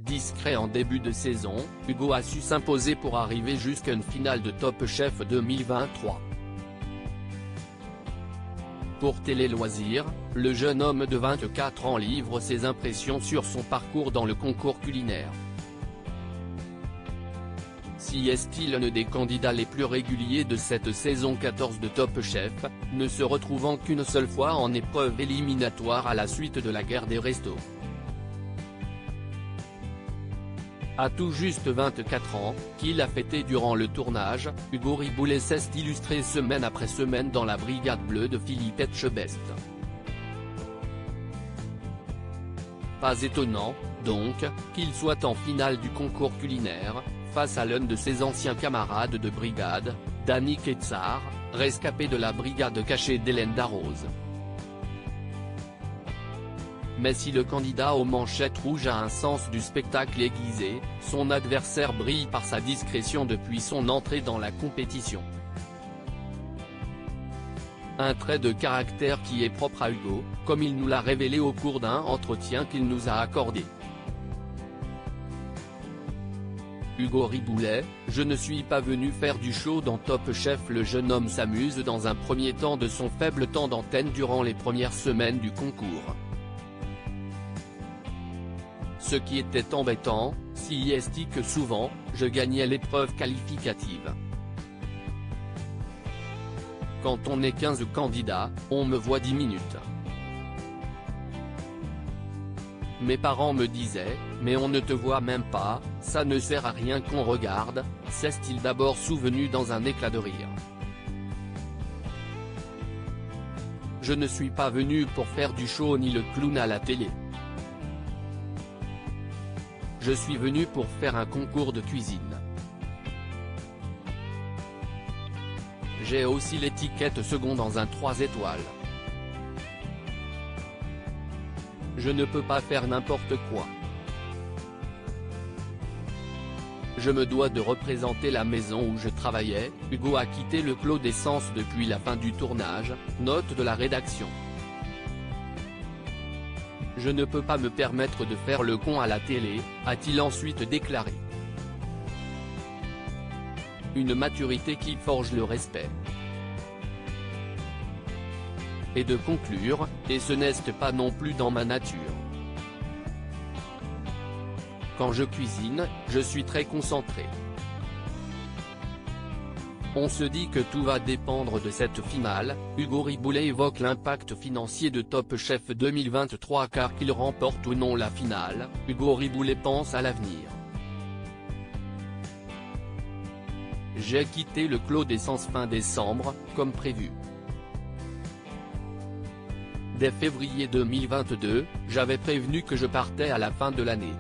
Discret en début de saison, Hugo a su s'imposer pour arriver jusqu'à une finale de Top Chef 2023. Pour Télé Loisirs, le jeune homme de 24 ans livre ses impressions sur son parcours dans le concours culinaire. Si est-il l'un des candidats les plus réguliers de cette saison 14 de Top Chef, ne se retrouvant qu'une seule fois en épreuve éliminatoire à la suite de la guerre des restos. À tout juste 24 ans, qu'il a fêté durant le tournage, Hugo Riboulet s'est illustré semaine après semaine dans la Brigade Bleue de Philippe Etchebest. Pas étonnant, donc, qu'il soit en finale du concours culinaire, face à l'un de ses anciens camarades de brigade, Danny Quetzar, rescapé de la brigade cachée d'Hélène Darroze. Mais si le candidat aux manchettes rouges a un sens du spectacle aiguisé, son adversaire brille par sa discrétion depuis son entrée dans la compétition. Un trait de caractère qui est propre à Hugo, comme il nous l'a révélé au cours d'un entretien qu'il nous a accordé. Hugo Riboulet: je ne suis pas venu faire du show dans Top Chef. Le jeune homme s'amuse dans un premier temps de son faible temps d'antenne durant les premières semaines du concours. Ce qui était embêtant, si est que souvent, je gagnais l'épreuve qualificative. Quand on est 15 candidats, on me voit 10 minutes. Mes parents me disaient, mais on ne te voit même pas, ça ne sert à rien qu'on regarde, s'est-il d'abord souvenu dans un éclat de rire. Je ne suis pas venu pour faire du show ni le clown à la télé. Je suis venu pour faire un concours de cuisine. J'ai aussi l'étiquette second dans un 3 étoiles. Je ne peux pas faire n'importe quoi. Je me dois de représenter la maison où je travaillais. Hugo a quitté le Clos d'Essence depuis la fin du tournage, note de la rédaction. Je ne peux pas me permettre de faire le con à la télé, a-t-il ensuite déclaré. Une maturité qui forge le respect. Et de conclure, et ce n'est pas non plus dans ma nature. Quand je cuisine, je suis très concentré. On se dit que tout va dépendre de cette finale. Hugo Riboulet évoque l'impact financier de Top Chef 2023 car qu'il remporte ou non la finale, Hugo Riboulet pense à l'avenir. J'ai quitté le Clos d'Essence fin décembre, comme prévu. Dès février 2022, j'avais prévenu que je partais à la fin de l'année.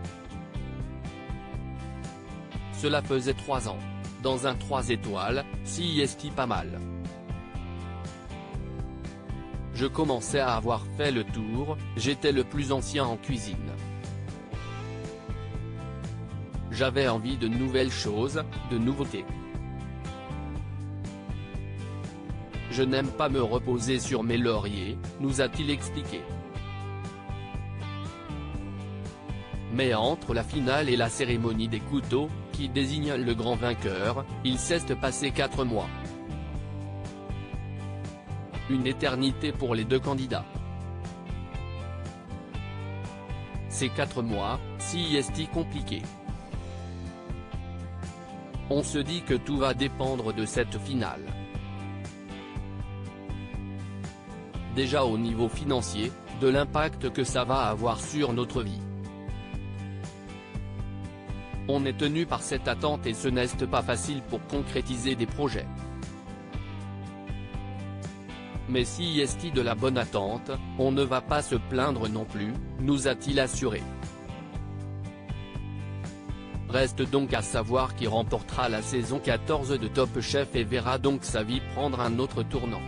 Cela faisait 3 ans. Dans un 3 étoiles, si est pas mal. Je commençais à avoir fait le tour, j'étais le plus ancien en cuisine. J'avais envie de nouvelles choses, de nouveautés. Je n'aime pas me reposer sur mes lauriers, nous a-t-il expliqué. Mais entre la finale et la cérémonie des couteaux, qui désigne le grand vainqueur, il s'est passé 4 mois. Une éternité pour les deux candidats. Ces 4 mois, si est compliqué. On se dit que tout va dépendre de cette finale. Déjà au niveau financier, de l'impact que ça va avoir sur notre vie. On est tenu par cette attente et ce n'est pas facile pour concrétiser des projets. Mais si est de la bonne attente, on ne va pas se plaindre non plus, nous a-t-il assuré. Reste donc à savoir qui remportera la saison 14 de Top Chef et verra donc sa vie prendre un autre tournant.